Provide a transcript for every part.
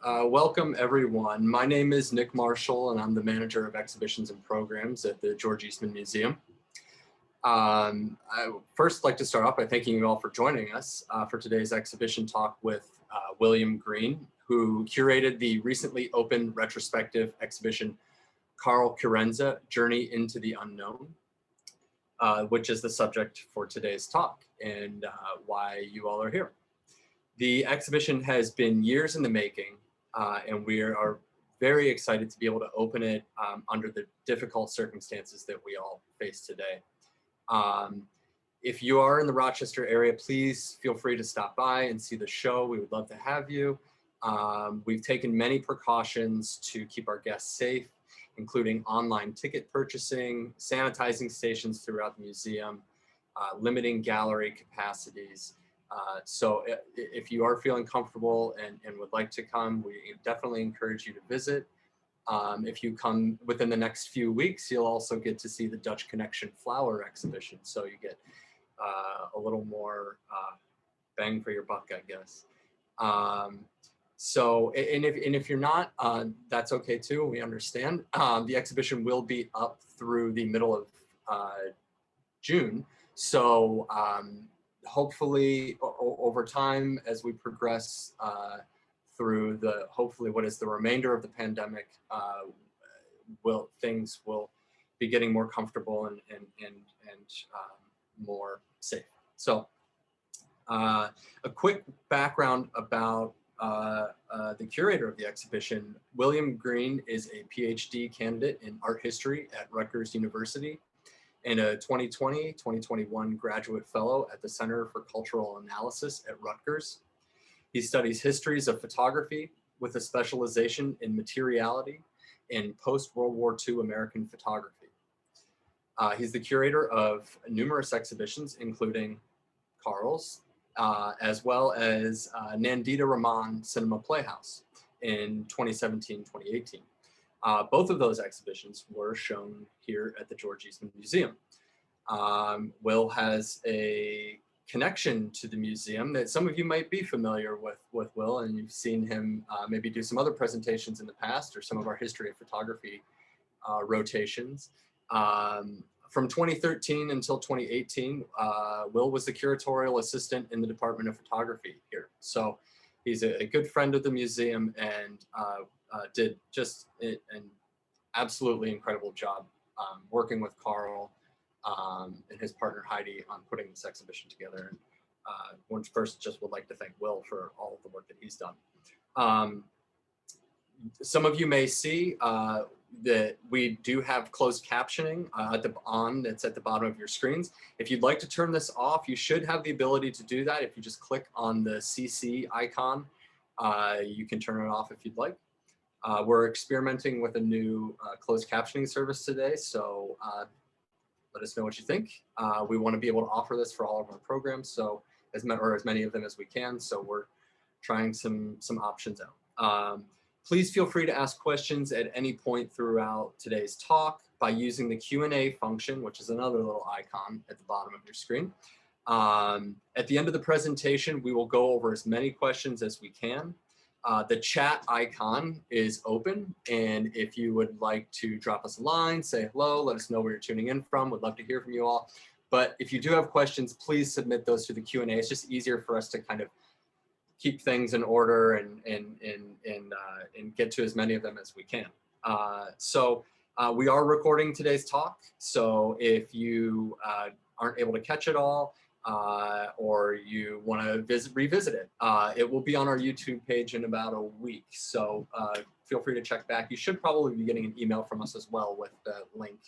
Welcome everyone. My name is Nick Marshall and I'm the manager of exhibitions and programs at the George Eastman Museum. I would first like to start off by thanking you all for joining us for today's exhibition talk with William Green, who curated the recently opened retrospective exhibition Carl Chiarenza, Journey into the Unknown, which is the subject for today's talk and why you all are here. The exhibition has been years in the making, and we are very excited to be able to open it under the difficult circumstances that we all face today. If you are in the Rochester area, please feel free to stop by and see the show. We would love to have you. We've taken many precautions to keep our guests safe, including online ticket purchasing, sanitizing stations throughout the museum, limiting gallery capacities. So if you are feeling comfortable and would like to come, we definitely encourage you to visit. If you come within the next few weeks, you'll also get to see the Dutch Connection flower exhibition. So you get a little more bang for your buck, I guess. So, and if you're not, that's okay too, we understand. The exhibition will be up through the middle of June. So hopefully over time, as we progress through hopefully what is the remainder of the pandemic, things will be getting more comfortable and more safe. So a quick background about the curator of the exhibition. William Green is a PhD candidate in art history at Rutgers University and a 2020-2021 graduate fellow at the Center for Cultural Analysis at Rutgers. He studies histories of photography with a specialization in materiality and post-World War II American photography. He's the curator of numerous exhibitions, including Carl's, as well as Nandita Raman Cinema Playhouse in 2017-2018. Both of those exhibitions were shown here at the George Eastman Museum. Will has a connection to the museum that some of you might be familiar with Will, and you've seen him maybe do some other presentations in the past or some of our history of photography rotations. From 2013 until 2018, Will was the curatorial assistant in the Department of Photography here. So he's a good friend of the museum and did just an absolutely incredible job working with Carl and his partner Heidi on putting this exhibition together. And first just would like to thank Will for all of the work that he's done. Some of you may see that we do have closed captioning that's at the bottom of your screens. If you'd like to turn this off, you should have the ability to do that. If you just click on the CC icon, you can turn it off if you'd like. We're experimenting with a new closed captioning service today, so let us know what you think. We want to be able to offer this for all of our programs, so as many of them as we can. So we're trying some options out. Please feel free to ask questions at any point throughout today's talk by using the Q&A function, which is another little icon at the bottom of your screen. At the end of the presentation, we will go over as many questions as we can. The chat icon is open, and if you would like to drop us a line, say hello, let us know where you're tuning in from. We'd love to hear from you all. But if you do have questions, please submit those to the Q&A. It's just easier for us to kind of keep things in order and get to as many of them as we can. We are recording today's talk, so if you aren't able to catch it all, or you want to revisit it, it will be on our YouTube page in about a week. So feel free to check back. You should probably be getting an email from us as well with the link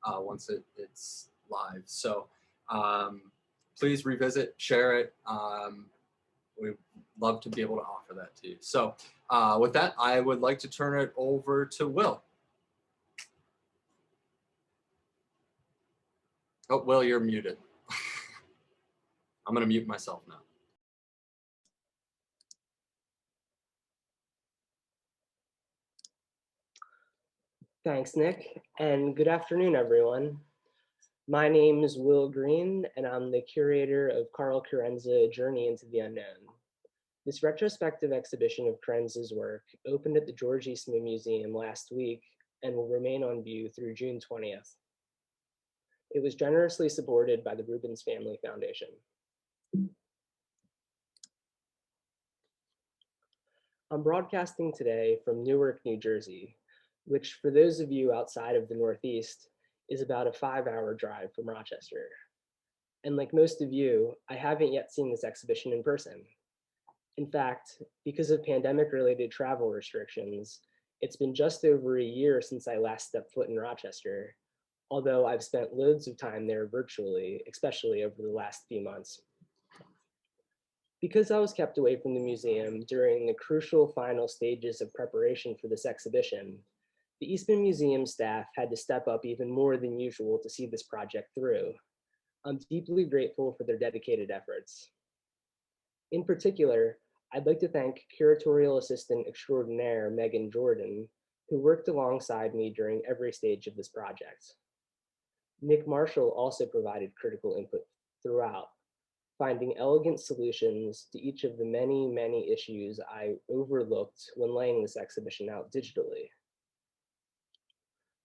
once it's live. So please revisit, share it. We'd love to be able to offer that to you. So with that, I would like to turn it over to Will. Oh, Will, you're muted. I'm going to mute myself now. Thanks, Nick, and good afternoon, everyone. My name is Will Green, and I'm the curator of Carl Chiarenza, Journey into the Unknown. This retrospective exhibition of Chiarenza's work opened at the George Eastman Museum last week and will remain on view through June 20th. It was generously supported by the Rubens Family Foundation. I'm broadcasting today from Newark, New Jersey, which for those of you outside of the Northeast is about a 5-hour drive from Rochester. And like most of you, I haven't yet seen this exhibition in person. In fact, because of pandemic-related travel restrictions, it's been just over a year since I last stepped foot in Rochester, although I've spent loads of time there virtually, especially over the last few months. Because I was kept away from the museum during the crucial final stages of preparation for this exhibition, the Eastman Museum staff had to step up even more than usual to see this project through. I'm deeply grateful for their dedicated efforts. In particular, I'd like to thank curatorial assistant extraordinaire Megan Jordan, who worked alongside me during every stage of this project. Nick Marshall also provided critical input throughout, finding elegant solutions to each of the many, many issues I overlooked when laying this exhibition out digitally.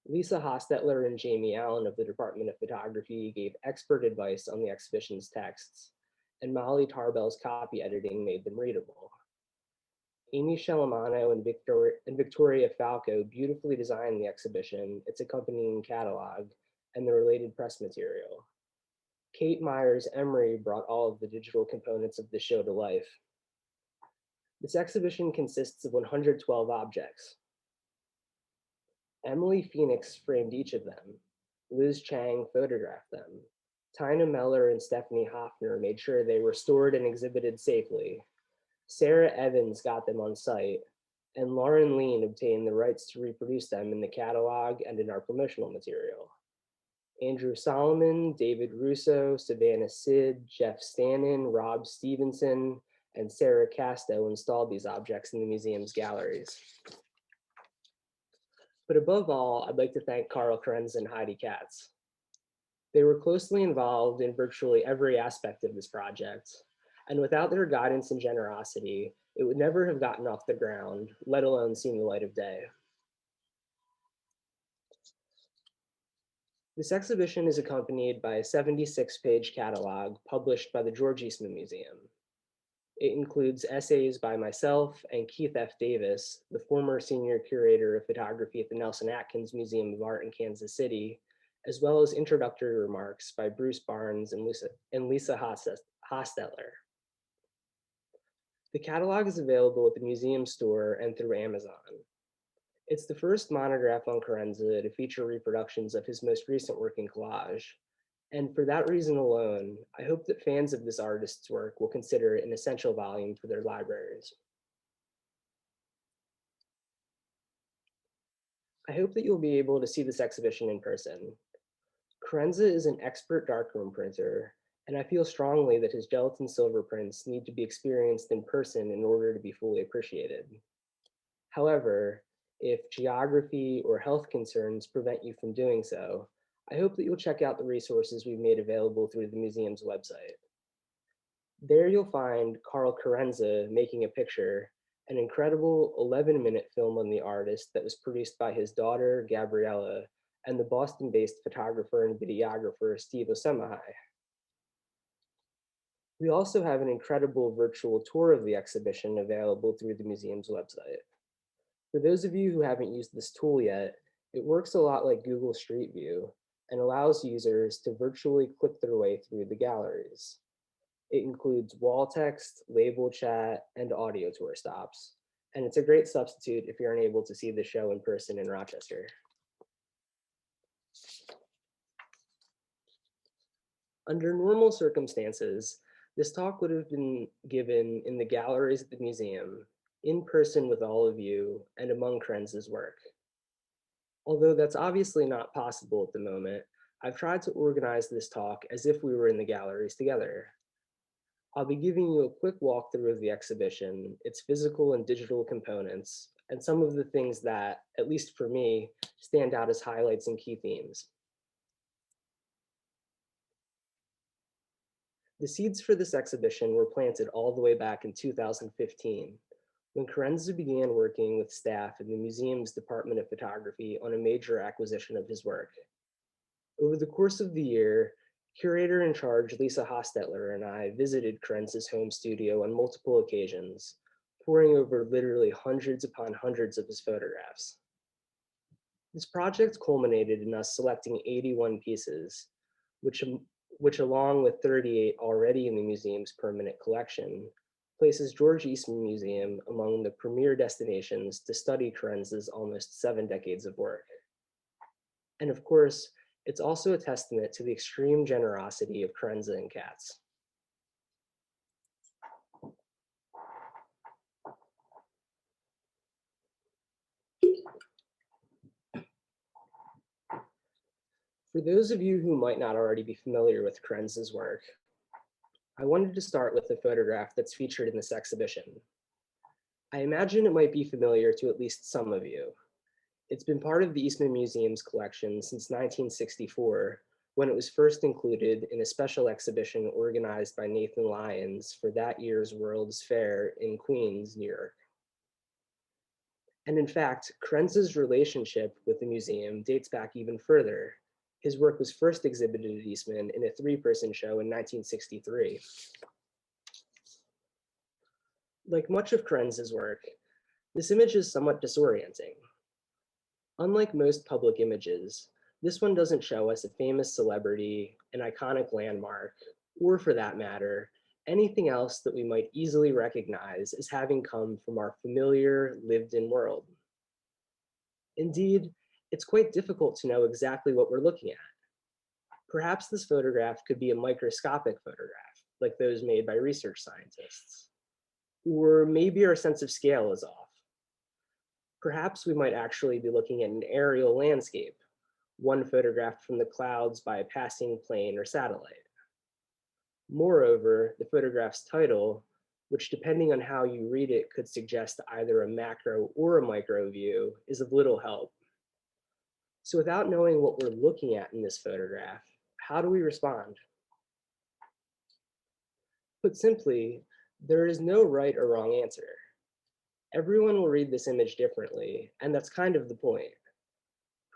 Lisa Hostetler and Jamie Allen of the Department of Photography gave expert advice on the exhibition's texts, and Molly Tarbell's copy editing made them readable. Amy Shelamano and Victoria Falco beautifully designed the exhibition, its accompanying catalog, and the related press material. Kate Myers-Emery brought all of the digital components of the show to life. This exhibition consists of 112 objects. Emily Phoenix framed each of them. Liz Chang photographed them. Tina Meller and Stephanie Hoffner made sure they were stored and exhibited safely. Sarah Evans got them on site, and Lauren Lean obtained the rights to reproduce them in the catalog and in our promotional material. Andrew Solomon, David Russo, Savannah Sid, Jeff Stannon, Rob Stevenson, and Sarah Casto installed these objects in the museum's galleries. But above all, I'd like to thank Carl Chiarenza and Heidi Katz. They were closely involved in virtually every aspect of this project, and without their guidance and generosity, it would never have gotten off the ground, let alone seen the light of day. This exhibition is accompanied by a 76-page catalog published by the George Eastman Museum. It includes essays by myself and Keith F. Davis, the former senior curator of photography at the Nelson Atkins Museum of Art in Kansas City, as well as introductory remarks by Bruce Barnes and Lisa Hostetler. The catalog is available at the museum store and through Amazon. It's the first monograph on Chiarenza to feature reproductions of his most recent work in collage. And for that reason alone, I hope that fans of this artist's work will consider it an essential volume for their libraries. I hope that you'll be able to see this exhibition in person. Chiarenza is an expert darkroom printer, and I feel strongly that his gelatin silver prints need to be experienced in person in order to be fully appreciated. However, if geography or health concerns prevent you from doing so, I hope that you'll check out the resources we've made available through the museum's website. There you'll find Carl Chiarenza making a picture, an incredible 11-minute film on the artist that was produced by his daughter, Gabriella, and the Boston-based photographer and videographer, Steve Osemahai. We also have an incredible virtual tour of the exhibition available through the museum's website. For those of you who haven't used this tool yet, it works a lot like Google Street View and allows users to virtually click their way through the galleries. It includes wall text, label chat, and audio tour stops, and it's a great substitute if you're unable to see the show in person in Rochester. Under normal circumstances, this talk would have been given in the galleries at the museum, in person with all of you, and among Chiarenza's work. Although that's obviously not possible at the moment, I've tried to organize this talk as if we were in the galleries together. I'll be giving you a quick walkthrough of the exhibition, its physical and digital components, and some of the things that, at least for me, stand out as highlights and key themes. The seeds for this exhibition were planted all the way back in 2015, when Chiarenza began working with staff in the museum's Department of Photography on a major acquisition of his work. Over the course of the year, curator in charge Lisa Hostetler and I visited Chiarenza's home studio on multiple occasions, poring over literally hundreds upon hundreds of his photographs. This project culminated in us selecting 81 pieces, which along with 38 already in the museum's permanent collection, places George Eastman Museum among the premier destinations to study Chiarenza's almost 7 decades of work. And of course, it's also a testament to the extreme generosity of Chiarenza and Katz. For those of you who might not already be familiar with Chiarenza's work, I wanted to start with the photograph that's featured in this exhibition. I imagine it might be familiar to at least some of you. It's been part of the Eastman Museum's collection since 1964, when it was first included in a special exhibition organized by Nathan Lyons for that year's World's Fair in Queens, New York. And in fact, Chiarenza's relationship with the museum dates back even further. His work was first exhibited at Eastman in a 3-person show in 1963. Like much of Chiarenza's work, this image is somewhat disorienting. Unlike most public images, this one doesn't show us a famous celebrity, an iconic landmark, or for that matter, anything else that we might easily recognize as having come from our familiar, lived-in world. Indeed, it's quite difficult to know exactly what we're looking at. Perhaps this photograph could be a microscopic photograph, like those made by research scientists. Or maybe our sense of scale is off. Perhaps we might actually be looking at an aerial landscape, one photographed from the clouds by a passing plane or satellite. Moreover, the photograph's title, which depending on how you read it could suggest either a macro or a micro view, is of little help. So without knowing what we're looking at in this photograph, how do we respond? Put simply, there is no right or wrong answer. Everyone will read this image differently, and that's kind of the point.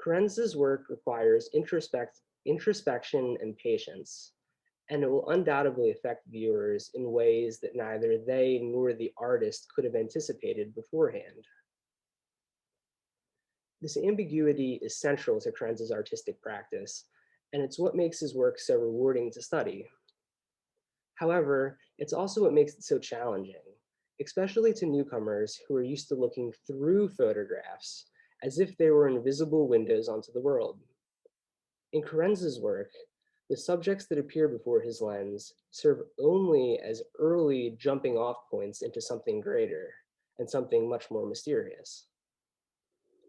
Chiarenza's work requires introspection and patience, and it will undoubtedly affect viewers in ways that neither they nor the artist could have anticipated beforehand. This ambiguity is central to Chiarenza's artistic practice, and it's what makes his work so rewarding to study. However, it's also what makes it so challenging, especially to newcomers who are used to looking through photographs as if they were invisible windows onto the world. In Chiarenza's work, the subjects that appear before his lens serve only as early jumping off points into something greater and something much more mysterious.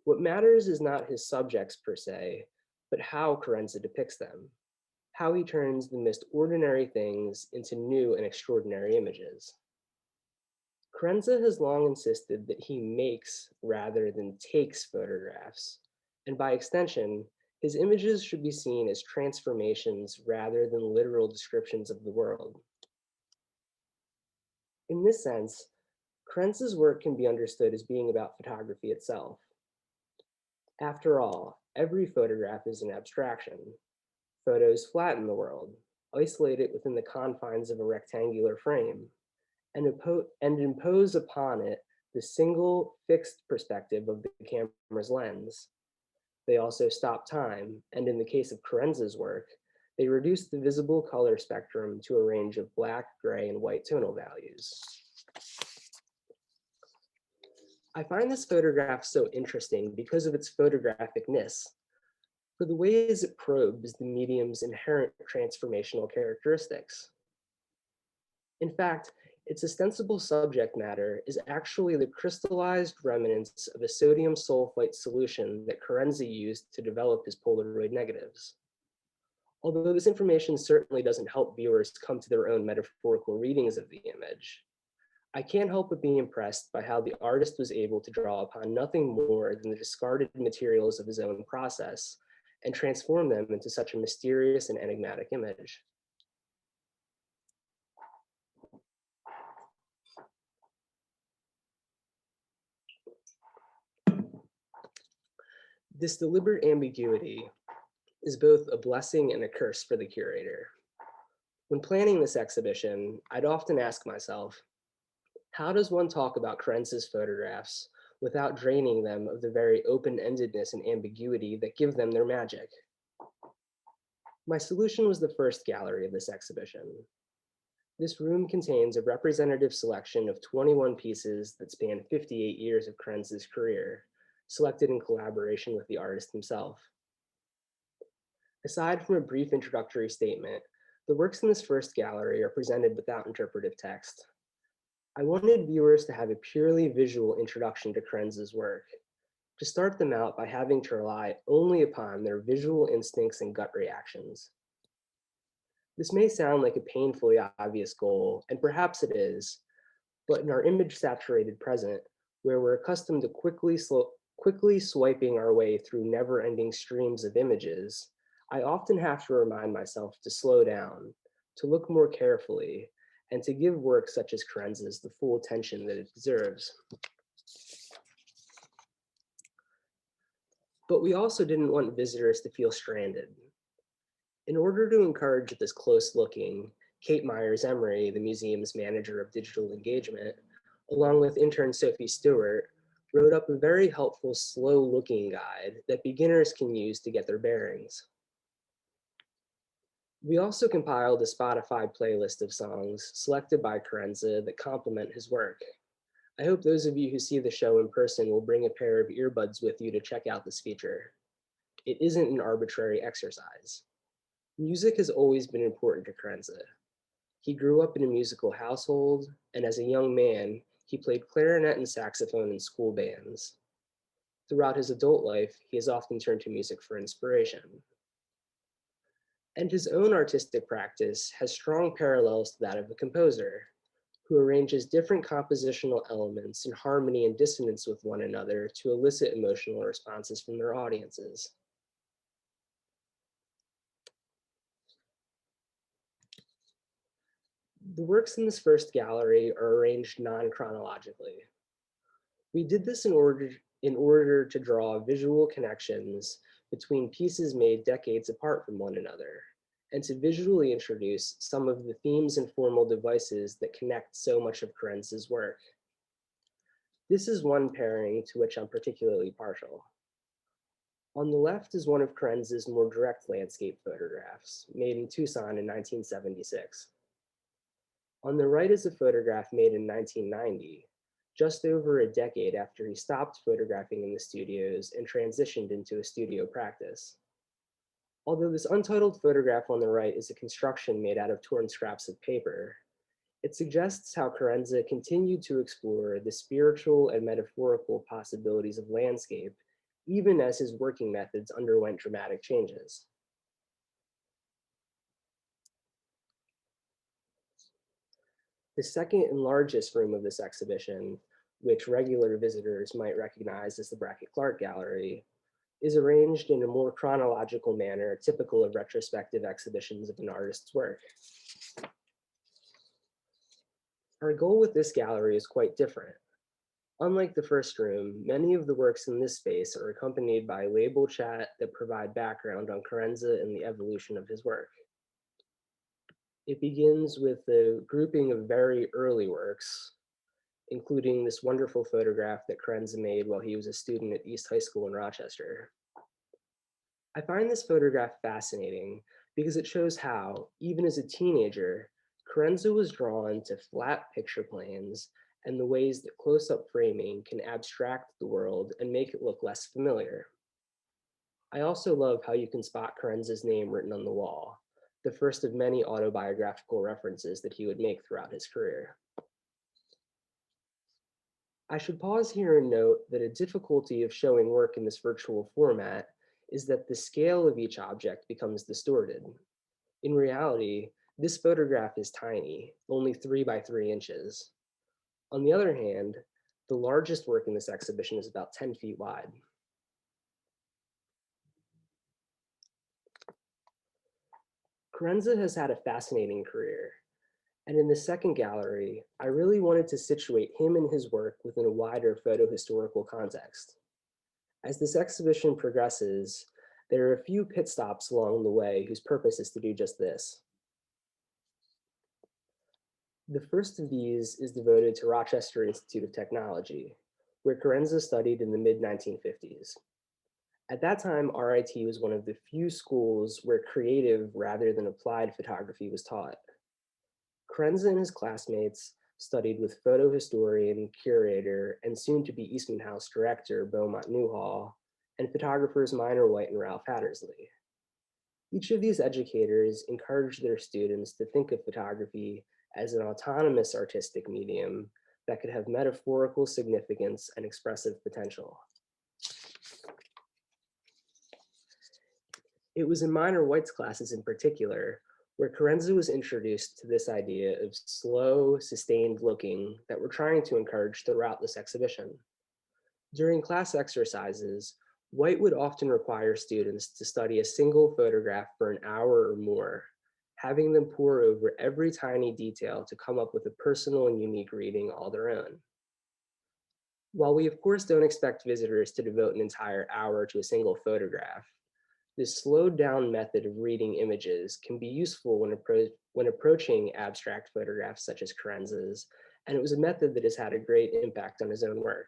What matters is not his subjects per se, but how Chiarenza depicts them, how he turns the most ordinary things into new and extraordinary images. Chiarenza has long insisted that he makes rather than takes photographs, and by extension, his images should be seen as transformations rather than literal descriptions of the world. In this sense, Chiarenza's work can be understood as being about photography itself. After all, every photograph is an abstraction. Photos flatten the world, isolate it within the confines of a rectangular frame, and impose upon it the single fixed perspective of the camera's lens. They also stop time, and in the case of Chiarenza's work, they reduce the visible color spectrum to a range of black, gray, and white tonal values. I find this photograph so interesting because of its photographicness, for the ways it probes the medium's inherent transformational characteristics. In fact, its ostensible subject matter is actually the crystallized remnants of a sodium sulfite solution that Chiarenza used to develop his Polaroid negatives. Although this information certainly doesn't help viewers come to their own metaphorical readings of the image, I can't help but be impressed by how the artist was able to draw upon nothing more than the discarded materials of his own process and transform them into such a mysterious and enigmatic image. This deliberate ambiguity is both a blessing and a curse for the curator. When planning this exhibition, I'd often ask myself, how does one talk about Chiarenza's photographs without draining them of the very open-endedness and ambiguity that give them their magic? My solution was the first gallery of this exhibition. This room contains a representative selection of 21 pieces that span 58 years of Chiarenza's career, selected in collaboration with the artist himself. Aside from a brief introductory statement, the works in this first gallery are presented without interpretive text. I wanted viewers to have a purely visual introduction to Chiarenza's work, to start them out by having to rely only upon their visual instincts and gut reactions. This may sound like a painfully obvious goal, and perhaps it is, but in our image-saturated present, where we're accustomed to quickly swiping our way through never-ending streams of images, I often have to remind myself to slow down, to look more carefully, and to give work such as Chiarenza's the full attention that it deserves. But we also didn't want visitors to feel stranded. In order to encourage this close looking, Kate Myers-Emery, the museum's manager of digital engagement, along with intern Sophie Stewart, wrote up a very helpful slow looking guide that beginners can use to get their bearings. We also compiled a Spotify playlist of songs selected by Chiarenza that complement his work. I hope those of you who see the show in person will bring a pair of earbuds with you to check out this feature. It isn't an arbitrary exercise. Music has always been important to Chiarenza. He grew up in a musical household, and as a young man, he played clarinet and saxophone in school bands. Throughout his adult life, he has often turned to music for inspiration. And his own artistic practice has strong parallels to that of a composer, who arranges different compositional elements in harmony and dissonance with one another to elicit emotional responses from their audiences. The works in this first gallery are arranged non-chronologically. We did this in order to draw visual connections between pieces made decades apart from one another, and to visually introduce some of the themes and formal devices that connect so much of Chiarenza's work. This is one pairing to which I'm particularly partial. On the left is one of Chiarenza's more direct landscape photographs, made in Tucson in 1976. On the right is a photograph made in 1990, just over a decade after he stopped photographing in the studios and transitioned into a studio practice. Although this untitled photograph on the right is a construction made out of torn scraps of paper, it suggests how Chiarenza continued to explore the spiritual and metaphorical possibilities of landscape, even as his working methods underwent dramatic changes. The second and largest room of this exhibition, which regular visitors might recognize as the Brackett Clark Gallery, is arranged in a more chronological manner typical of retrospective exhibitions of an artist's work. Our goal with this gallery is quite different. Unlike the first room, many of the works in this space are accompanied by label chat that provide background on Chiarenza and the evolution of his work. It begins with a grouping of very early works, including this wonderful photograph that Chiarenza made while he was a student at East High School in Rochester. I find this photograph fascinating because it shows how, even as a teenager, Chiarenza was drawn to flat picture planes and the ways that close-up framing can abstract the world and make it look less familiar. I also love how you can spot Chiarenza's name written on the wall, the first of many autobiographical references that he would make throughout his career. I should pause here and note that a difficulty of showing work in this virtual format is that the scale of each object becomes distorted. In reality, this photograph is tiny, only 3 by 3 inches. On the other hand, the largest work in this exhibition is about 10 feet wide. Chiarenza has had a fascinating career, and in the second gallery, I really wanted to situate him and his work within a wider photohistorical context. As this exhibition progresses, there are a few pit stops along the way whose purpose is to do just this. The first of these is devoted to Rochester Institute of Technology, where Chiarenza studied in the mid-1950s. At that time, RIT was one of the few schools where creative rather than applied photography was taught. Chiarenza and his classmates studied with photo historian, curator, and soon-to-be Eastman House director Beaumont Newhall, and photographers Minor White and Ralph Hattersley. Each of these educators encouraged their students to think of photography as an autonomous artistic medium that could have metaphorical significance and expressive potential. It was in Minor White's classes in particular where Chiarenza was introduced to this idea of slow, sustained looking that we're trying to encourage throughout this exhibition. During class exercises, White would often require students to study a single photograph for an hour or more, having them pore over every tiny detail to come up with a personal and unique reading all their own. While we of course don't expect visitors to devote an entire hour to a single photograph, this slowed down method of reading images can be useful when approaching abstract photographs such as Chiarenza's, and it was a method that has had a great impact on his own work.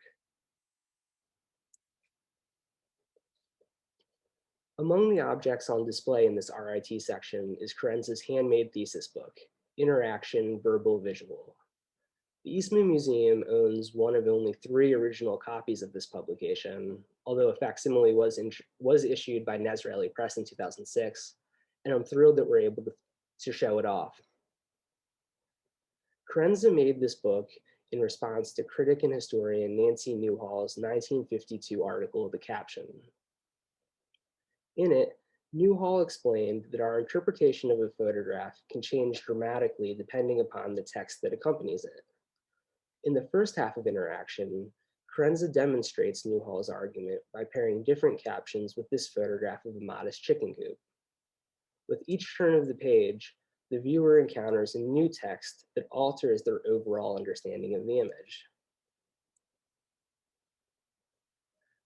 Among the objects on display in this RIT section is Chiarenza's handmade thesis book, Interaction, Verbal, Visual. The Eastman Museum owns one of only 3 original copies of this publication, although a facsimile was issued by Nezreli Press in 2006, and I'm thrilled that we're able to show it off. Chiarenza made this book in response to critic and historian Nancy Newhall's 1952 article, The Caption. In it, Newhall explained that our interpretation of a photograph can change dramatically depending upon the text that accompanies it. In the first half of Interaction, Chiarenza demonstrates Newhall's argument by pairing different captions with this photograph of a modest chicken coop. With each turn of the page, the viewer encounters a new text that alters their overall understanding of the image.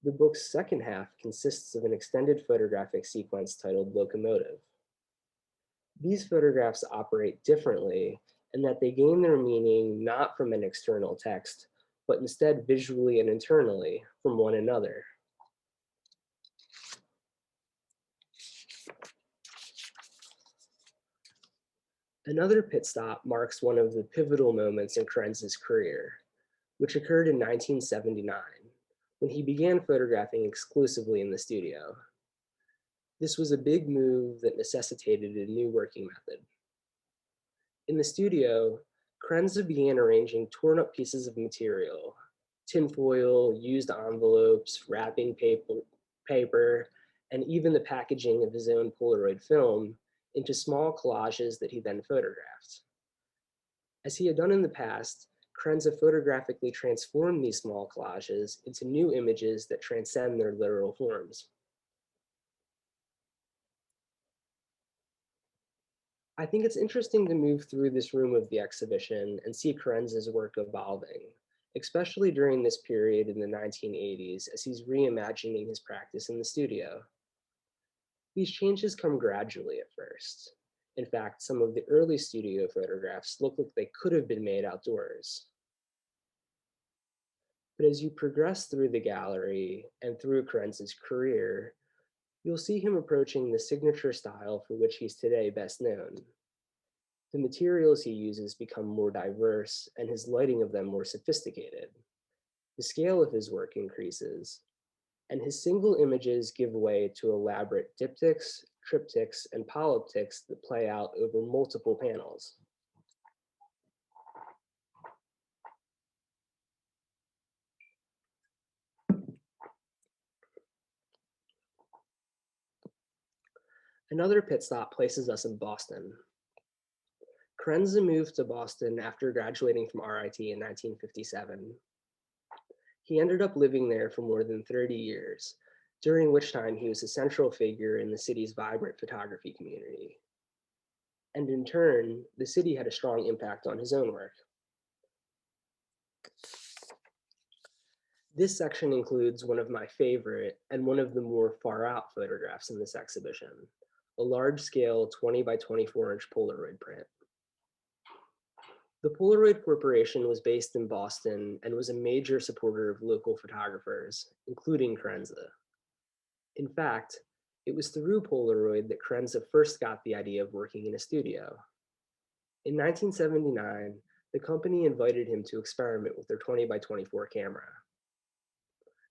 The book's second half consists of an extended photographic sequence titled Locomotive. These photographs operate differently in that they gain their meaning not from an external text, but instead visually and internally from one another. Another pit stop marks one of the pivotal moments in Chiarenza's career, which occurred in 1979, when he began photographing exclusively in the studio. This was a big move that necessitated a new working method. In the studio, Chiarenza began arranging torn up pieces of material, tinfoil, used envelopes, wrapping paper, and even the packaging of his own Polaroid film into small collages that he then photographed. As he had done in the past, Chiarenza photographically transformed these small collages into new images that transcend their literal forms. I think it's interesting to move through this room of the exhibition and see Chiarenza's work evolving, especially during this period in the 1980s as he's reimagining his practice in the studio. These changes come gradually at first. In fact, some of the early studio photographs look like they could have been made outdoors. But as you progress through the gallery and through Chiarenza's career, you'll see him approaching the signature style for which he's today best known. The materials he uses become more diverse and his lighting of them more sophisticated. The scale of his work increases, and his single images give way to elaborate diptychs, triptychs, and polyptychs that play out over multiple panels. Another pit stop places us in Boston. Chiarenza moved to Boston after graduating from RIT in 1957. He ended up living there for more than 30 years, during which time he was a central figure in the city's vibrant photography community. And in turn, the city had a strong impact on his own work. This section includes one of my favorite and one of the more far out photographs in this exhibition, a large scale 20 by 24-inch Polaroid print. The Polaroid Corporation was based in Boston and was a major supporter of local photographers, including Chiarenza. In fact, it was through Polaroid that Chiarenza first got the idea of working in a studio. In 1979, the company invited him to experiment with their 20 by 24 camera.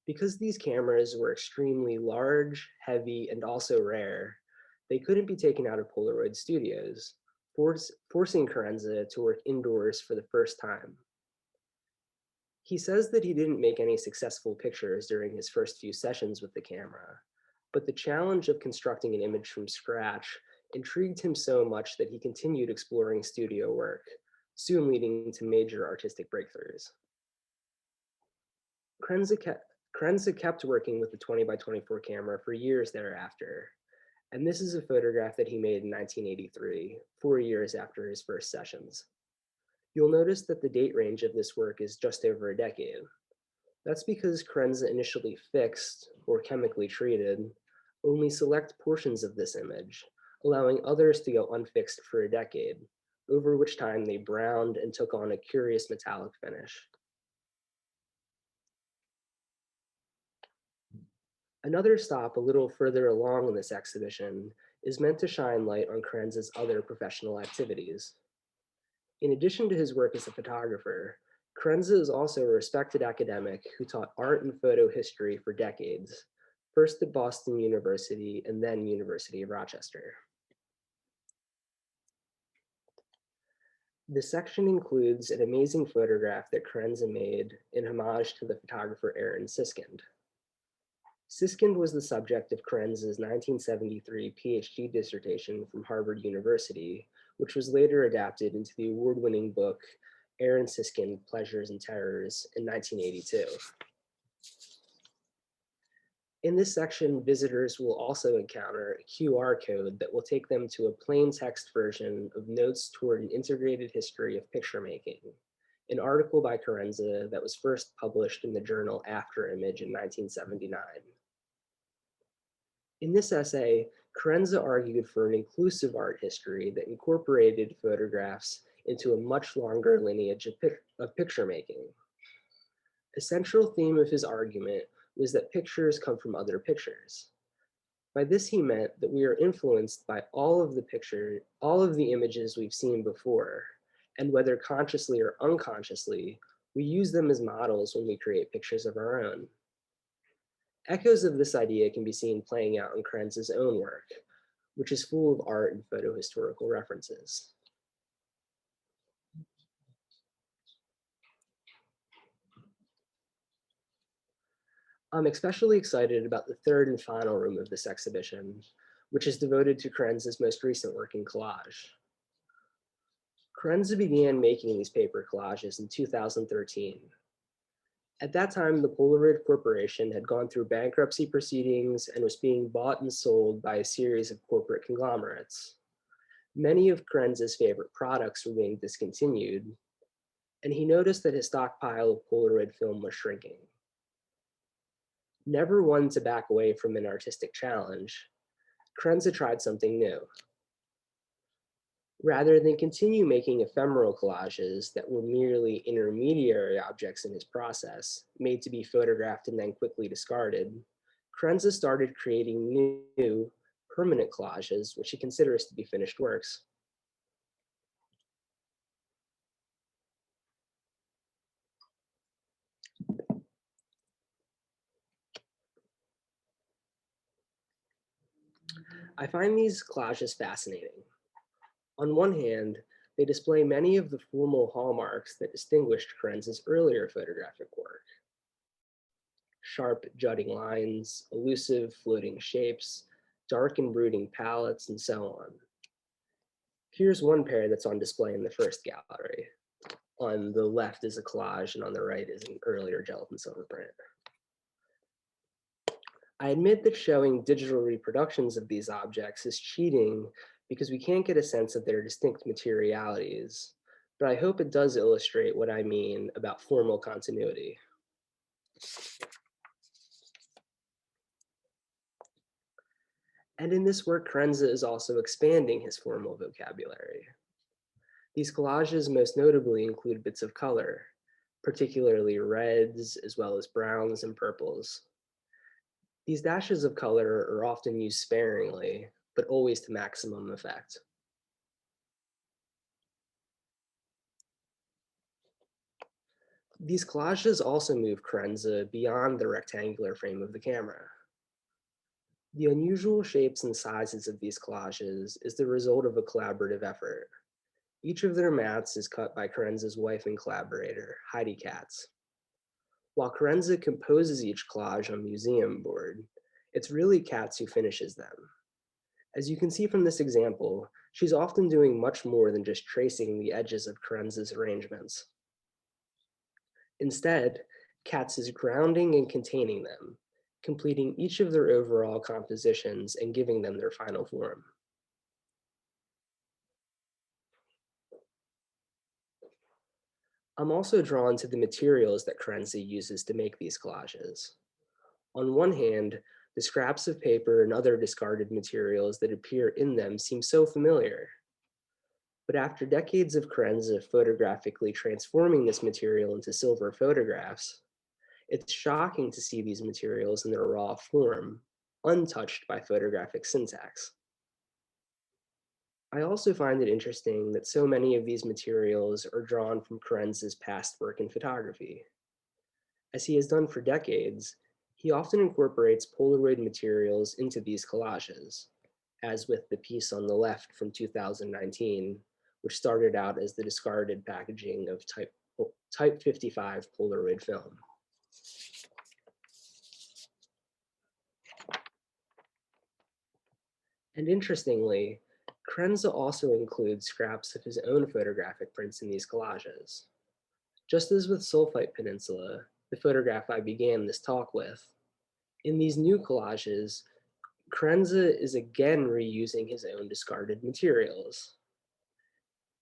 Because these cameras were extremely large, heavy, and also rare, they couldn't be taken out of Polaroid studios, forcing Chiarenza to work indoors for the first time. He says that he didn't make any successful pictures during his first few sessions with the camera, but the challenge of constructing an image from scratch intrigued him so much that he continued exploring studio work, soon leading to major artistic breakthroughs. Chiarenza kept working with the 20 by 24 camera for years thereafter, and this is a photograph that he made in 1983, 4 years after his first sessions. You'll notice that the date range of this work is just over a decade. That's because Chiarenza initially fixed, or chemically treated, only select portions of this image, allowing others to go unfixed for a decade, over which time they browned and took on a curious metallic finish. Another stop a little further along in this exhibition is meant to shine light on Chiarenza's other professional activities. In addition to his work as a photographer, Chiarenza is also a respected academic who taught art and photo history for decades, first at Boston University and then University of Rochester. This section includes an amazing photograph that Chiarenza made in homage to the photographer Aaron Siskind. Siskind was the subject of Chiarenza's 1973 PhD dissertation from Harvard University, which was later adapted into the award-winning book Aaron Siskind, Pleasures and Terrors in 1982. In this section, visitors will also encounter a QR code that will take them to a plain text version of Notes Toward an Integrated History of Picture Making, an article by Chiarenza that was first published in the journal After Image in 1979. In this essay, Chiarenza argued for an inclusive art history that incorporated photographs into a much longer lineage of picture making. A central theme of his argument was that pictures come from other pictures. By this he meant that we are influenced by all of the images we've seen before, and whether consciously or unconsciously, we use them as models when we create pictures of our own. Echoes of this idea can be seen playing out in Chiarenza's own work, which is full of art and photohistorical references. I'm especially excited about the third and final room of this exhibition, which is devoted to Chiarenza's most recent work in collage. Chiarenza began making these paper collages in 2013. At that time, the Polaroid Corporation had gone through bankruptcy proceedings and was being bought and sold by a series of corporate conglomerates. Many of Chiarenza's favorite products were being discontinued, and he noticed that his stockpile of Polaroid film was shrinking. Never one to back away from an artistic challenge, Chiarenza tried something new. Rather than continue making ephemeral collages that were merely intermediary objects in his process, made to be photographed and then quickly discarded, Chiarenza started creating new, permanent collages, which he considers to be finished works. I find these collages fascinating. On one hand, they display many of the formal hallmarks that distinguished Chiarenza's earlier photographic work. Sharp jutting lines, elusive floating shapes, dark and brooding palettes, and so on. Here's one pair that's on display in the first gallery. On the left is a collage, and on the right is an earlier gelatin silver print. I admit that showing digital reproductions of these objects is cheating because we can't get a sense of their distinct materialities, but I hope it does illustrate what I mean about formal continuity. And in this work, Chiarenza is also expanding his formal vocabulary. These collages most notably include bits of color, particularly reds, as well as browns and purples. These dashes of color are often used sparingly, but always to maximum effect. These collages also move Chiarenza beyond the rectangular frame of the camera. The unusual shapes and sizes of these collages is the result of a collaborative effort. Each of their mats is cut by Chiarenza's wife and collaborator, Heidi Katz. While Chiarenza composes each collage on museum board, it's really Katz who finishes them. As you can see from this example, she's often doing much more than just tracing the edges of Chiarenza's arrangements. Instead, Katz is grounding and containing them, completing each of their overall compositions and giving them their final form. I'm also drawn to the materials that Chiarenza uses to make these collages. On one hand, the scraps of paper and other discarded materials that appear in them seem so familiar. But after decades of Chiarenza photographically transforming this material into silver photographs, it's shocking to see these materials in their raw form, untouched by photographic syntax. I also find it interesting that so many of these materials are drawn from Chiarenza's past work in photography. As he has done for decades, he often incorporates Polaroid materials into these collages, as with the piece on the left from 2019, which started out as the discarded packaging of Type 55 Polaroid film. And interestingly, Chiarenza also includes scraps of his own photographic prints in these collages. Just as with Sulfite Peninsula, the photograph I began this talk with, in these new collages, Chiarenza is again reusing his own discarded materials.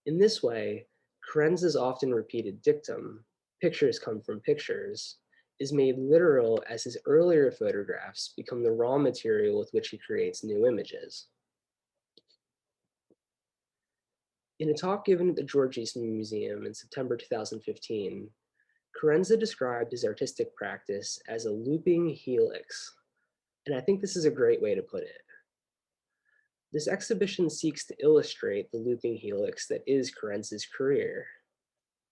In this way, Chiarenza's often repeated dictum, "pictures come from pictures," is made literal as his earlier photographs become the raw material with which he creates new images. In a talk given at the George Eastman Museum in September 2015, Chiarenza described his artistic practice as a looping helix, and I think this is a great way to put it. This exhibition seeks to illustrate the looping helix that is Chiarenza's career,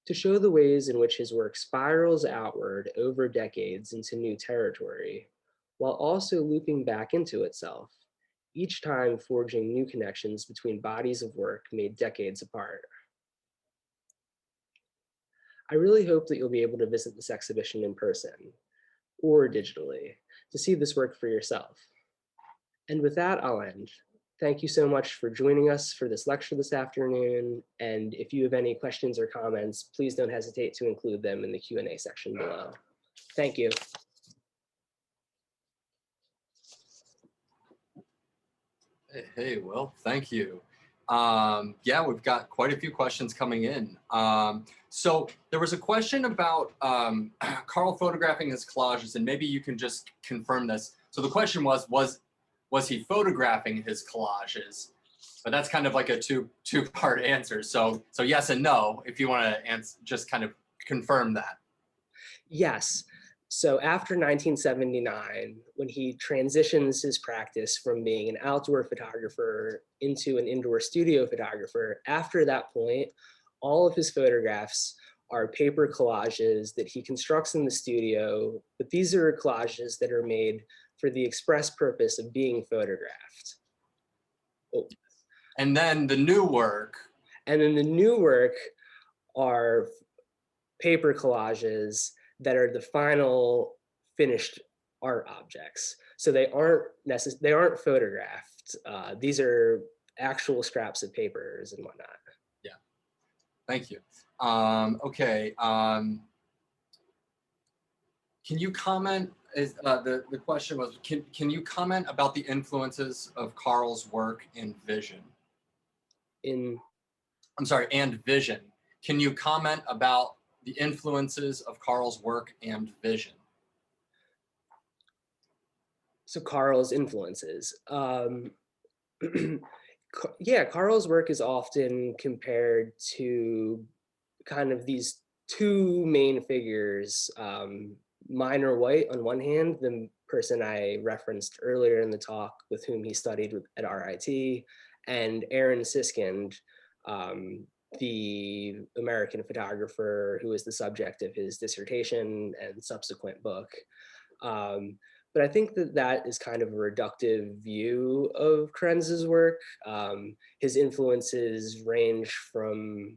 to show the ways in which his work spirals outward over decades into new territory, while also looping back into itself, each time forging new connections between bodies of work made decades apart. I really hope that you'll be able to visit this exhibition in person, or digitally, to see this work for yourself. And with that, I'll end. Thank you so much for joining us for this lecture this afternoon. And if you have any questions or comments, please don't hesitate to include them in the Q&A section below. Thank you. Hey, Will, thank you. Yeah, we've got quite a few questions coming in. So there was a question about Carl photographing his collages, and maybe you can just confirm this. So the question was he photographing his collages? But that's kind of like a two-part answer. So yes and no, if you want to answer, just kind of confirm that. Yes. So after 1979, when he transitions his practice from being an outdoor photographer into an indoor studio photographer, after that point, all of his photographs are paper collages that he constructs in the studio, but these are collages that are made for the express purpose of being photographed. Oh. And then the new work. And then the new work are paper collages that are the final finished art objects. So they aren't photographed. These are actual scraps of papers and whatnot. Yeah, thank you. Okay, can you comment, the question was, can you comment about the influences of Carl's work in vision? And vision. Can you comment about the influences of Carl's work and vision? So Carl's influences. Yeah, Carl's work is often compared to kind of these two main figures. Minor White on one hand, the person I referenced earlier in the talk with whom he studied at RIT, and Aaron Siskind, the American photographer who was the subject of his dissertation and subsequent book. Um, but I think that that is kind of a reductive view of Chiarenza's work. His influences range from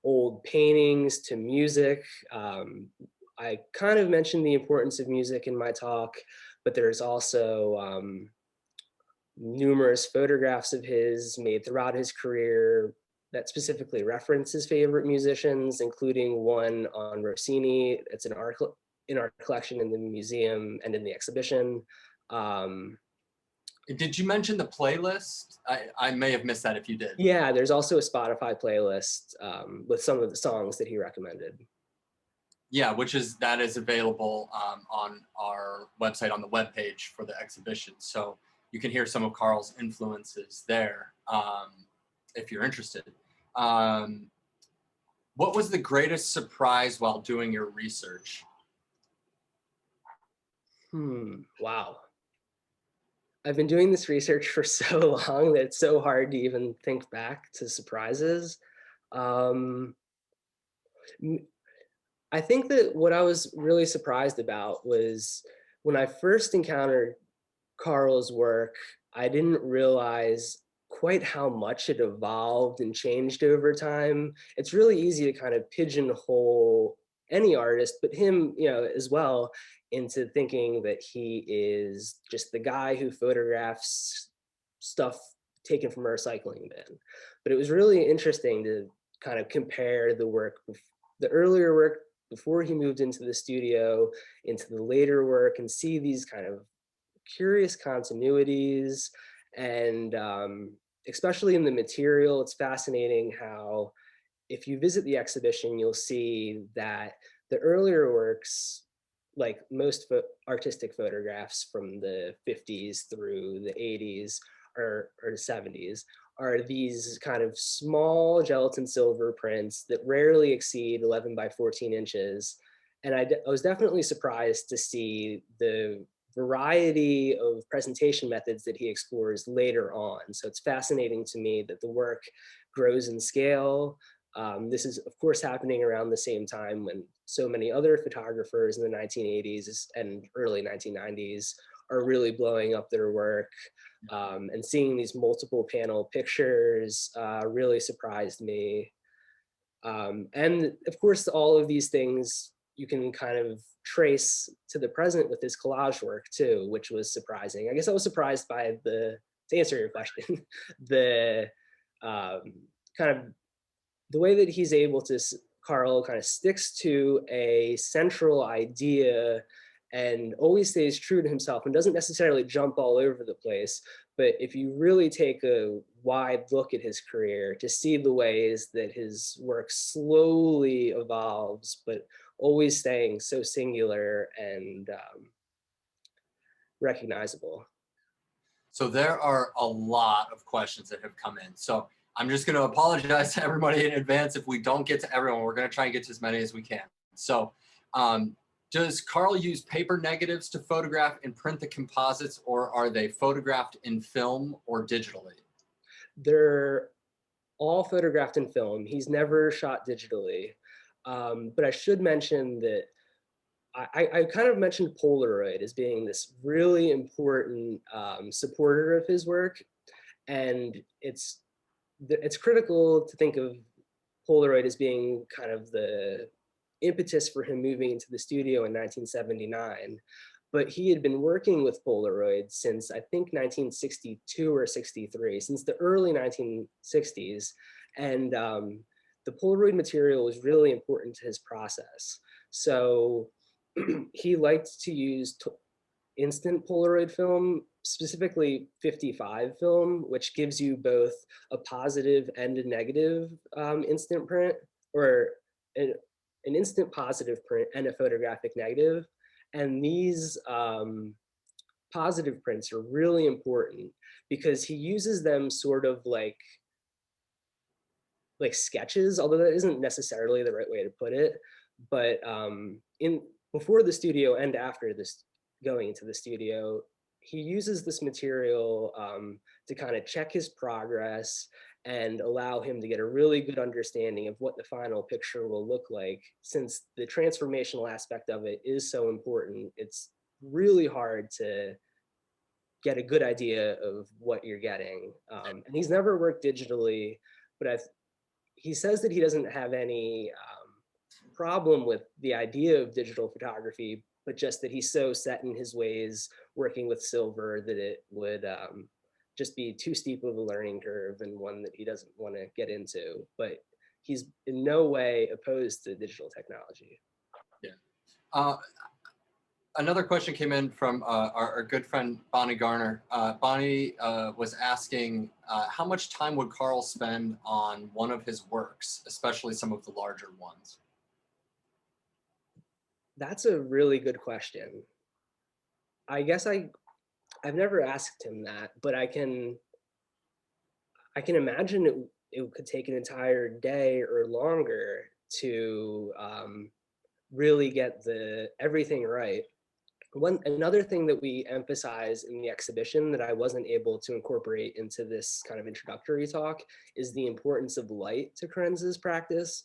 old paintings to music. I kind of mentioned the importance of music in my talk, but there's also numerous photographs of his made throughout his career that specifically reference his favorite musicians, including one on Rossini. It's in our collection in the museum and in the exhibition. Um, Did you mention the playlist? I may have missed that if you did. yeah, there's also a Spotify playlist with some of the songs that he recommended. Yeah, that is available on our website on the webpage for the exhibition. So you can hear some of Carl's influences there if you're interested. What was the greatest surprise while doing your research? Wow. I've been doing this research for so long that it's so hard to even think back to surprises. Um, I think that what I was really surprised about was when I first encountered Carl's work, I didn't realize quite how much it evolved and changed over time. It's really easy to kind of pigeonhole any artist, but him, as well, into thinking that he is just the guy who photographs stuff taken from a recycling bin. But it was really interesting to kind of compare the earlier work before he moved into the studio, into the later work, and see these kind of curious continuities. And especially in the material, it's fascinating how if you visit the exhibition, you'll see that the earlier works, like most artistic photographs from the 50s through the 80s or 70s, are these kind of small gelatin silver prints that rarely exceed 11 by 14 inches. And I was definitely surprised to see the variety of presentation methods that he explores later on. So it's fascinating to me that the work grows in scale. This is, of course, happening around the same time when so many other photographers in the 1980s and early 1990s are really blowing up their work. And seeing these multiple panel pictures really surprised me. And of course, all of these things you can kind of trace to the present with his collage work too, which was surprising. I guess I was surprised by to answer your question, the kind of the way that he's able to, Carl kind of sticks to a central idea and always stays true to himself and doesn't necessarily jump all over the place. But if you really take a wide look at his career to see the ways that his work slowly evolves, but always staying so singular and recognizable. So there are a lot of questions that have come in. So I'm just going to apologize to everybody in advance if we don't get to everyone. We're going to try and get to as many as we can. So does Carl use paper negatives to photograph and print the composites, or are they photographed in film or digitally? They're all photographed in film. He's never shot digitally. But I should mention that I kind of mentioned Polaroid as being this really important supporter of his work. And it's critical to think of Polaroid as being kind of the impetus for him moving into the studio in 1979. But he had been working with Polaroid since I think 1962 or 63, since the early 1960s. And the Polaroid material was really important to his process. So he liked to use instant Polaroid film, specifically 55 film, which gives you both a positive and a negative instant print, or an instant positive print and a photographic negative. And these positive prints are really important because he uses them sort of like sketches, although that isn't necessarily the right way to put it. But in before the studio and after this going into the studio, he uses this material to kind of check his progress and allow him to get a really good understanding of what the final picture will look like. Since the transformational aspect of it is so important, it's really hard to get a good idea of what you're getting. And he's never worked digitally, but he says that he doesn't have any problem with the idea of digital photography, but just that he's so set in his ways working with silver that it would just be too steep of a learning curve and one that he doesn't want to get into. But he's in no way opposed to digital technology. Yeah. Another question came in from our good friend Bonnie Garner. Bonnie was asking how much time would Carl spend on one of his works, especially some of the larger ones? That's a really good question. I guess I've never asked him that, but I can imagine it could take an entire day or longer to really get everything right. Another thing that we emphasize in the exhibition that I wasn't able to incorporate into this kind of introductory talk is the importance of light to Chiarenza's practice.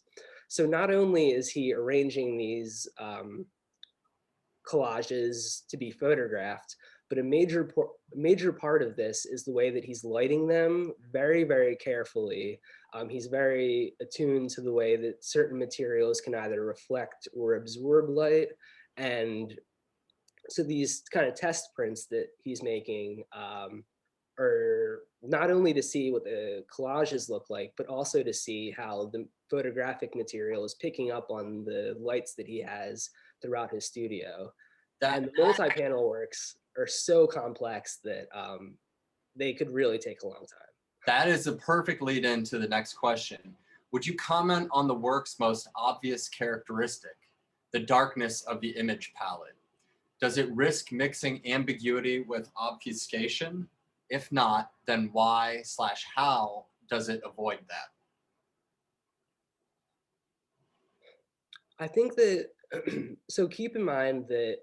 So not only is he arranging these collages to be photographed, but a major part of this is the way that he's lighting them very, very carefully. He's very attuned to the way that certain materials can either reflect or absorb light. And so these kind of test prints that he's making are not only to see what the collages look like, but also to see how the photographic material is picking up on the lights that he has throughout his studio. And the multi-panel works are so complex that they could really take a long time. That is a perfect lead into the next question. Would you comment on the work's most obvious characteristic, the darkness of the image palette? Does it risk mixing ambiguity with obfuscation? If not, then why/how does it avoid that? I think that, so keep in mind that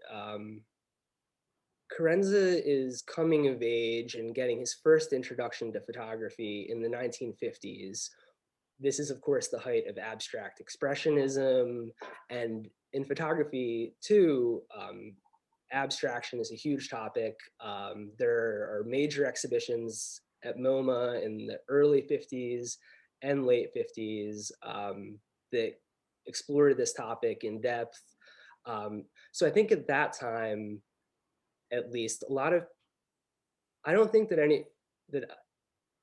Chiarenza is coming of age and getting his first introduction to photography in the 1950s. This is, of course, the height of abstract expressionism. And in photography, too, abstraction is a huge topic. There are major exhibitions at MoMA in the early 50s and late 50s that explored this topic in depth. So I think at that time, at least, I don't think that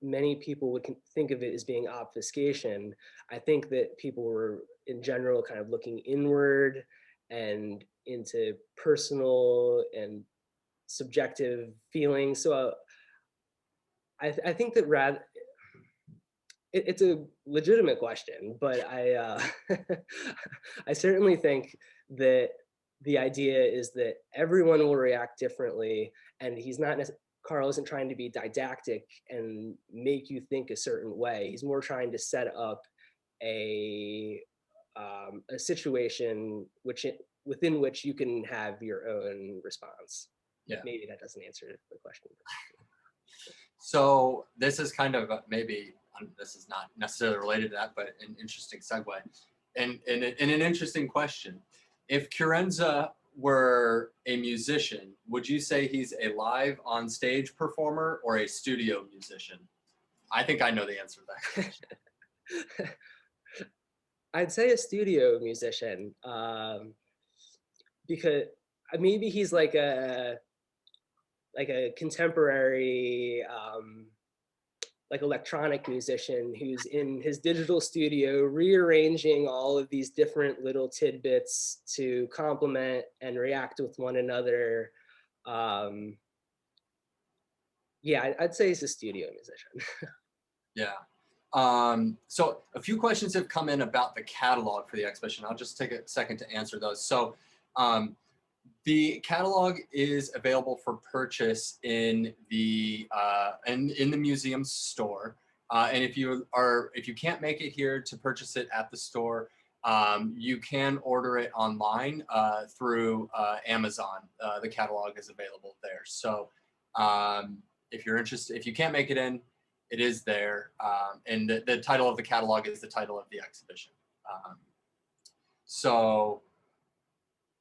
many people would think of it as being obfuscation. I think that people were in general kind of looking inward and into personal and subjective feelings. So I think that it's a legitimate question, but I certainly think that the idea is that everyone will react differently, and Carl isn't trying to be didactic and make you think a certain way. He's more trying to set up a situation within which you can have your own response. Yeah. Maybe that doesn't answer the question. So this is kind of this is not necessarily related to that, but an interesting segue and an interesting question. If Chiarenza were a musician, would you say he's a live on stage performer or a studio musician? I think I know the answer to that question. I'd say a studio musician, because maybe he's like a contemporary like electronic musician who's in his digital studio rearranging all of these different little tidbits to complement and react with one another. Yeah, I'd say he's a studio musician. Yeah. So a few questions have come in about the catalog for the exhibition. I'll just take a second to answer those. So The catalog is available for purchase in the museum store. And if you can't make it here to purchase it at the store, you can order it online through Amazon. The catalog is available there. So if you're interested, if you can't make it in, it is there. And the title of the catalog is the title of the exhibition. So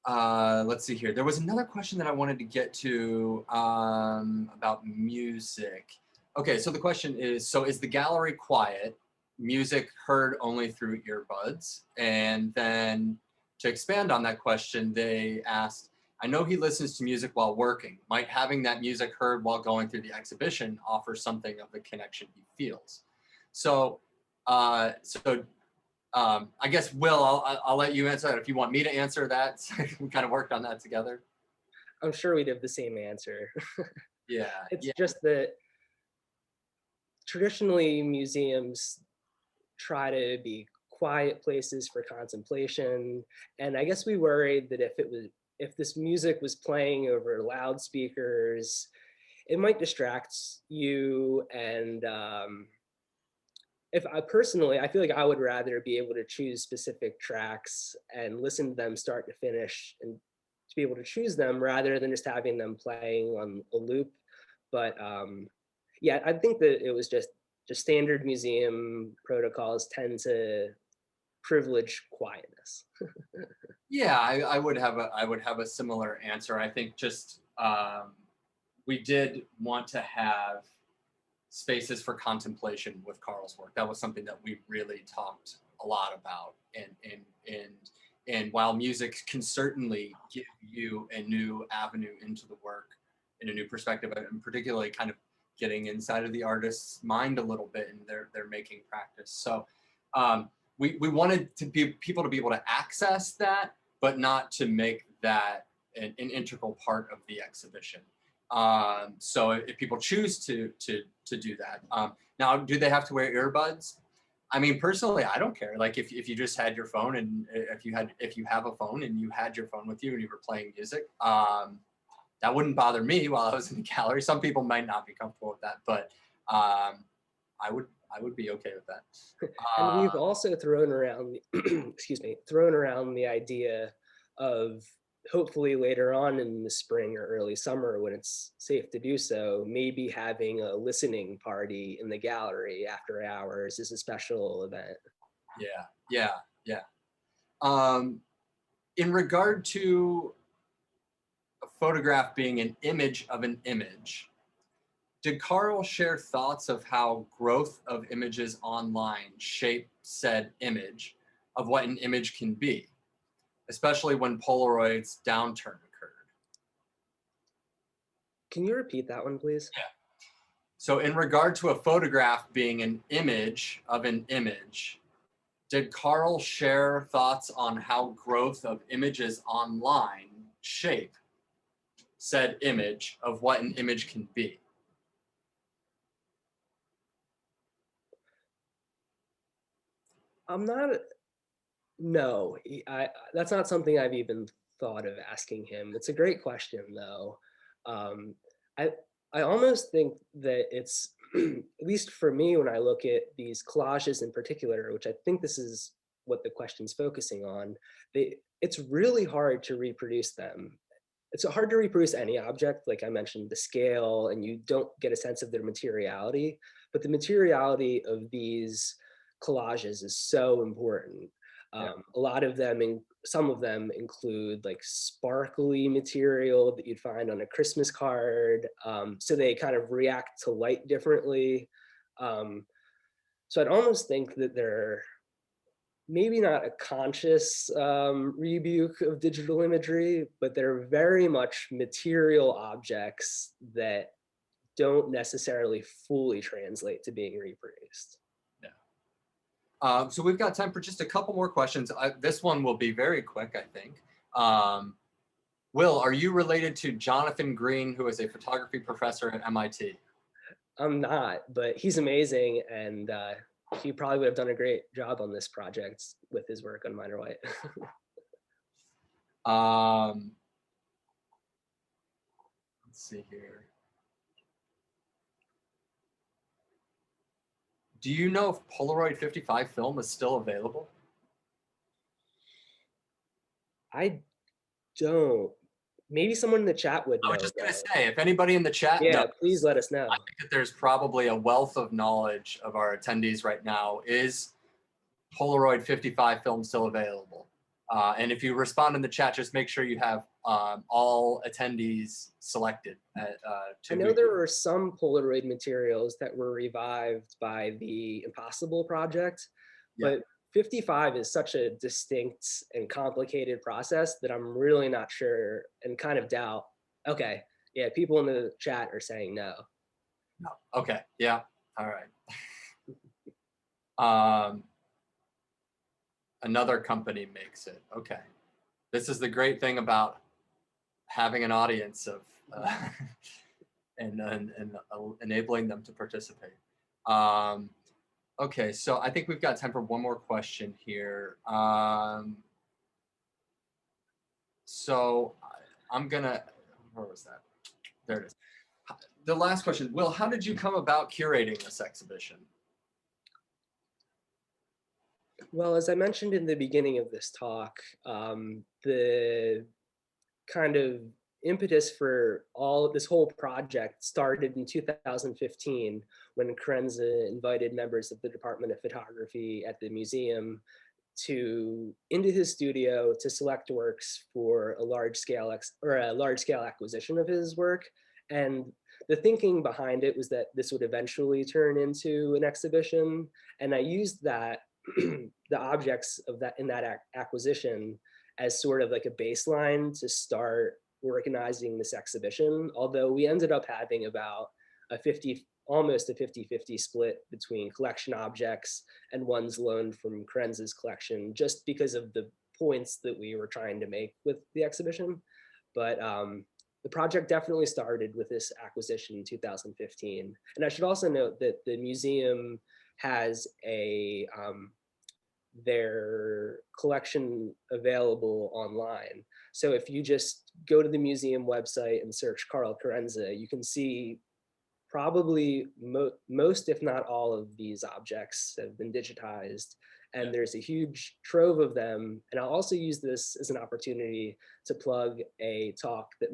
let's see here. There was another question that I wanted to get to about music. Okay, so the question is, so is the gallery quiet? Music heard only through earbuds? And then to expand on that question, they asked, I know he listens to music while working. Might having that music heard while going through the exhibition offer something of the connection he feels? So, I guess, Will, I'll let you answer that. If you want me to answer that, we kind of worked on that together. I'm sure we'd have the same answer. Yeah. It's Yeah. just that traditionally museums try to be quiet places for contemplation. And I guess we worried that if this music was playing over loudspeakers, it might distract you. And if I personally, I feel like I would rather be able to choose specific tracks and listen to them start to finish and to be able to choose them rather than just having them playing on a loop. But yeah, I think that it was just standard museum protocols tend to privilege quietness. Yeah, I would have a similar answer. I think just we did want to have spaces for contemplation with Carl's work. That was something that we really talked a lot about. And while music can certainly give you a new avenue into the work and a new perspective, and particularly kind of getting inside of the artist's mind a little bit in their making practice. So we wanted to be people to be able to access that, but not to make that an integral part of the exhibition. So if people choose to do that, now do they have to wear earbuds? I mean, personally, I don't care. Like if you just had your phone and if you have a phone and you had your phone with you and you were playing music, that wouldn't bother me while I was in the gallery. Some people might not be comfortable with that, but I would be okay with that. And we've also thrown around the excuse me, thrown around the idea of hopefully later on in the spring or early summer when it's safe to do so, maybe having a listening party in the gallery after hours is a special event. Yeah. In regard to a photograph being an image of an image, did Carl share thoughts of how growth of images online shape said image of what an image can be, especially when Polaroid's downturn occurred? Can you repeat that one, please? Yeah. So in regard to a photograph being an image of an image, did Carl share thoughts on how growth of images online shape said image of what an image can be? I'm not, no, that's not something I've even thought of asking him. It's a great question though. Um, I, I almost think that it's, at least for me, when I look at these collages in particular, which I think this is what the question's focusing on, it's really hard to reproduce them. It's hard to reproduce any object, like I mentioned, the scale, and you don't get a sense of their materiality, but the materiality of these collages is so important. Yeah. A lot of them, some of them include like sparkly material that you'd find on a Christmas card. So they kind of react to light differently. So I'd almost think that they're maybe not a conscious rebuke of digital imagery, but they're very much material objects that don't necessarily fully translate to being reproduced. So we've got time for just a couple more questions. This one will be very quick, I think. Will, are you related to Jonathan Green, who is a photography professor at MIT? I'm not, but he's amazing, and he probably would have done a great job on this project with his work on minor white. Let's see here. Do you know if Polaroid 55 film is still available? I don't. Maybe someone in the chat would I know was just going to though. say, if anybody in the chat knows, Yeah, please let us know. I think that there's probably a wealth of knowledge of our attendees right now. Is Polaroid 55 film still available? And if you respond in the chat, just make sure you have all attendees selected. I know there were some Polaroid materials that were revived by the Impossible project, Yeah. but 55 is such a distinct and complicated process that I'm really not sure and kind of doubt. Okay, yeah, people in the chat are saying no. No. Okay, yeah, all right. Another company makes it. Okay. This is the great thing about having an audience of and enabling them to participate. Okay, so I think we've got time for one more question here. So I'm gonna, where was that? There it is. The last question, Will, how did you come about curating this exhibition? Well, as I mentioned in the beginning of this talk, the kind of impetus for all this whole project started in 2015 when Chiarenza invited members of the Department of Photography at the museum into his studio to select works for a large scale acquisition of his work. And the thinking behind it was that this would eventually turn into an exhibition. And I used that the objects of that in that acquisition as sort of like a baseline to start organizing this exhibition. Although we ended up having about almost a 50-50 split between collection objects and ones loaned from Chiarenza's collection, just because of the points that we were trying to make with the exhibition. But the project definitely started with this acquisition in 2015. And I should also note that the museum has their collection available online. So if you just go to the museum website and search Carl Chiarenza, you can see probably most, if not all, of these objects have been digitized. And there's a huge trove of them. And I'll also use this as an opportunity to plug a talk that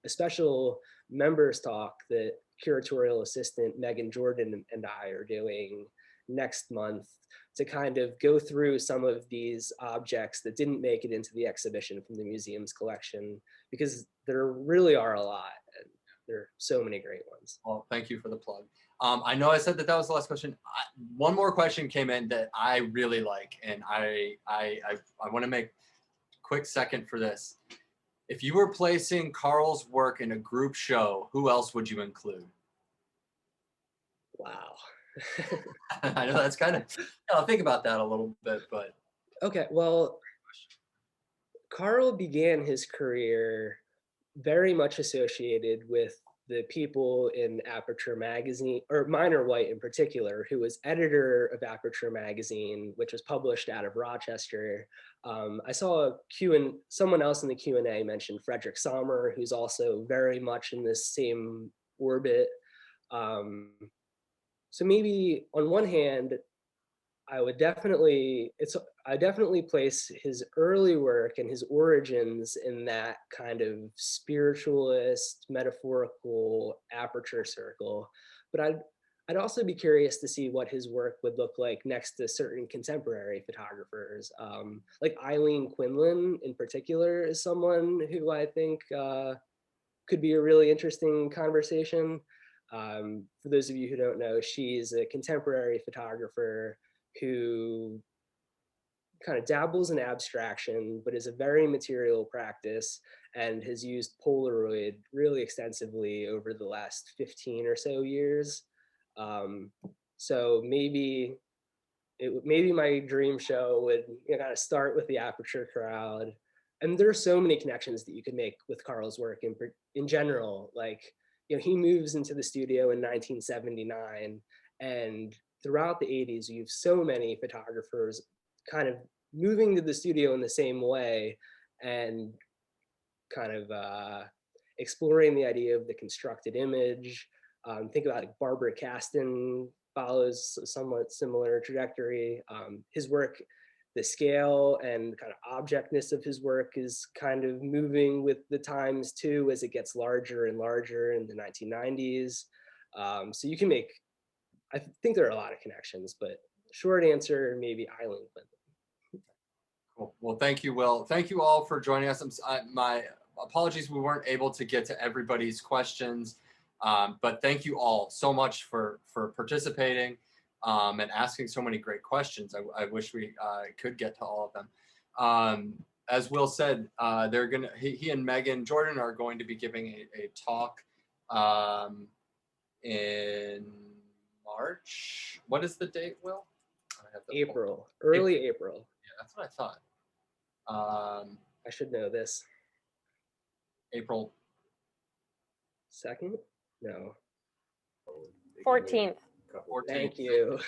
a special members talk that curatorial assistant Megan Jordan and I are doing next month to kind of go through some of these objects that didn't make it into the exhibition from the museum's collection, because there really are a lot. And there are so many great ones. Well, thank you for the plug. I know I said that was the last question. One more question came in that I really like, and I want to make a quick second for this. If you were placing Carl's work in a group show, who else would you include? Wow. I know that's kind of, I'll think about that a little bit, but. Okay, well, Carl began his career very much associated with the people in Aperture magazine, or Minor White in particular, who was editor of Aperture magazine, which was published out of Rochester. I saw someone else in the Q&A mentioned Frederick Sommer, who's also very much in this same orbit. So maybe on one hand, I definitely place his early work and his origins in that kind of spiritualist, metaphorical aperture circle. But I'd also be curious to see what his work would look like next to certain contemporary photographers. Like Eileen Quinlan in particular is someone who I think could be a really interesting conversation. For those of you who don't know, she's a contemporary photographer who kind of dabbles in abstraction, but is a very material practice and has used Polaroid really extensively over the last 15 or so years. So maybe my dream show would kind of start with the Aperture crowd. And there are so many connections that you could make with Carl's work in general. Like, he moves into the studio in 1979, and throughout the 80s, you have so many photographers kind of moving to the studio in the same way and kind of exploring the idea of the constructed image. Think about like Barbara Kasten follows a somewhat similar trajectory. His work, the scale and kind of objectness of his work is kind of moving with the times too, as it gets larger and larger in the 1990s. So you can make, I think there are a lot of connections, but short answer, maybe Island Women. Cool. Well, thank you, Will. Thank you all for joining us. My apologies we weren't able to get to everybody's questions, but thank you all so much for participating and asking so many great questions. I wish we could get to all of them. As Will said, he and Megan Jordan are going to be giving a talk in March. What is the date, Will? I have the April, early April. Yeah, that's what I thought. I should know this. April 2nd? No. 14th. 14th. Thank you.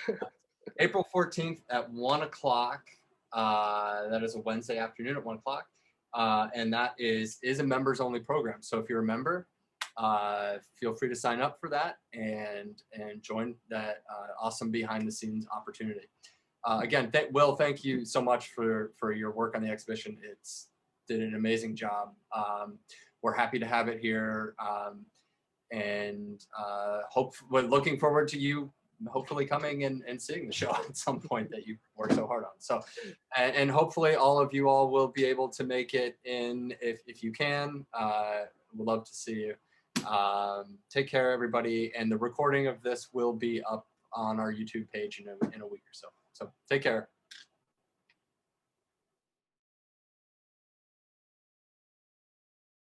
April 14th at 1 o'clock. That is a Wednesday afternoon at 1 o'clock. And that is a members only program. So if you're a member, feel free to sign up for that and join that awesome behind the scenes opportunity. Again, Will, thank you so much for your work on the exhibition. Did an amazing job. We're happy to have it here, and we're looking forward to you hopefully coming and seeing the show at some point that you worked so hard on. So, and hopefully all of you all will be able to make it in if you can. We'd love to see you. Take care, everybody. And the recording of this will be up on our YouTube page in a week or so. So take care.